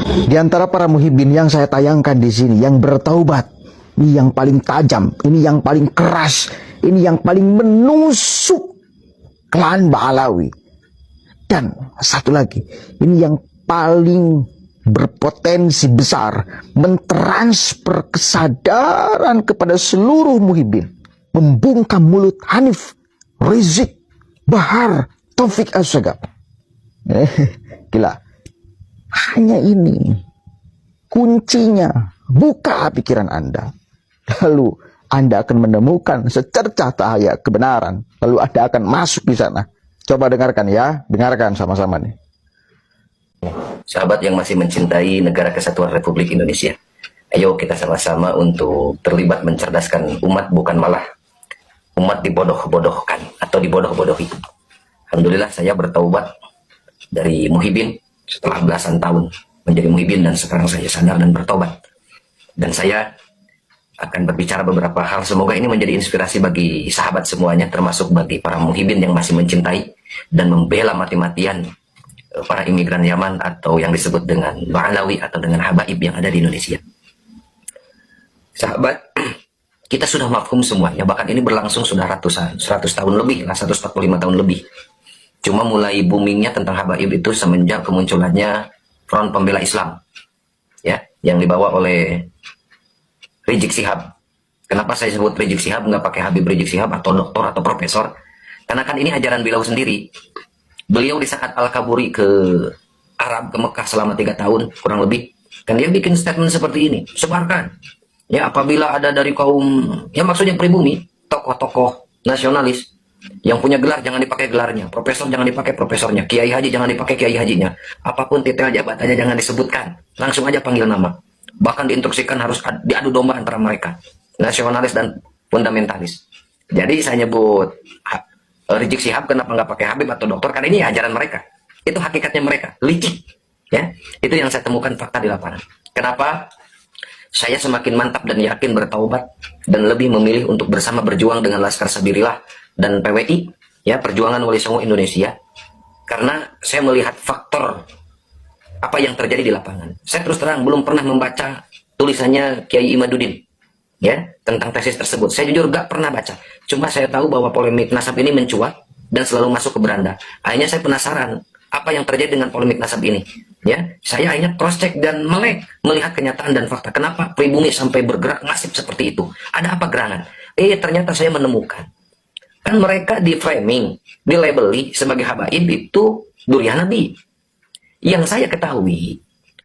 Di antara para muhibbin yang saya tayangkan di sini, yang bertaubat, ini yang paling tajam, ini yang paling keras, ini yang paling menusuk klan Ba'alawi. Dan satu lagi, ini yang paling berpotensi besar mentransfer kesadaran kepada seluruh muhibbin, membungkam mulut Hanif, Rizik, Bahar, Taufik As-Sagaf. Gila. Hanya ini kuncinya. Buka pikiran Anda, lalu Anda akan menemukan secercah cahaya kebenaran, lalu Anda akan masuk di sana. Coba dengarkan ya, dengarkan sama-sama nih. Sahabat yang masih mencintai negara kesatuan Republik Indonesia, ayo kita sama-sama untuk terlibat mencerdaskan umat, bukan malah umat dibodoh-bodohkan atau dibodoh-bodohi. Alhamdulillah saya bertaubat dari muhibbin setelah belasan tahun menjadi muhibbin, dan sekarang saya sadar dan bertobat. Dan saya akan berbicara beberapa hal, semoga ini menjadi inspirasi bagi sahabat semuanya, termasuk bagi para muhibbin yang masih mencintai dan membela mati-matian para imigran Yaman atau yang disebut dengan Ba'alawi atau dengan habaib yang ada di Indonesia. Sahabat, kita sudah mafhum semuanya, bahkan ini berlangsung sudah 100 tahun lebih lah, 145 tahun lebih. Cuma mulai boomingnya tentang habaib itu semenjak kemunculannya Front Pembela Islam, ya, yang dibawa oleh Rizik Syihab. Kenapa saya sebut Rizik Syihab, nggak pakai Habib Rizik Syihab atau doktor atau profesor? Karena kan ini ajaran beliau sendiri. Beliau di saat Al-Kaburi ke Arab, ke Mekah selama 3 tahun kurang lebih, kan dia bikin statement seperti ini, sebarkan. Ya, apabila ada dari kaum, ya maksudnya pribumi, tokoh-tokoh nasionalis yang punya gelar jangan dipakai gelarnya, profesor jangan dipakai profesornya, kiai haji jangan dipakai kiai hajinya, apapun titel jabatannya jangan disebutkan, langsung aja panggil nama. Bahkan diinstruksikan harus diadu domba antara mereka, nasionalis dan fundamentalis. Jadi saya nyebut Rizik Syihab kenapa nggak pakai Habib atau dokter, karena ini ajaran mereka, itu hakikatnya mereka, licik, ya. Itu yang saya temukan fakta di lapangan. Kenapa saya semakin mantap dan yakin bertaubat dan lebih memilih untuk bersama berjuang dengan Laskar Sabilillah dan PWI, ya, Perjuangan Wali Songo Indonesia, karena saya melihat faktor apa yang terjadi di lapangan. Saya terus terang belum pernah membaca tulisannya Kiai Imaduddin, ya, tentang tesis tersebut. Saya jujur gak pernah baca. Cuma saya tahu bahwa polemik nasab ini mencuat dan selalu masuk ke beranda. Akhirnya saya penasaran apa yang terjadi dengan polemik nasab ini. Ya, saya akhirnya cross check dan melek melihat kenyataan dan fakta. Kenapa pribumi sampai bergerak ngasip seperti itu? Ada apa gerangan? Ternyata saya menemukan. Kan mereka di framing, di labeli sebagai habaib itu durian Nabi. Yang saya ketahui,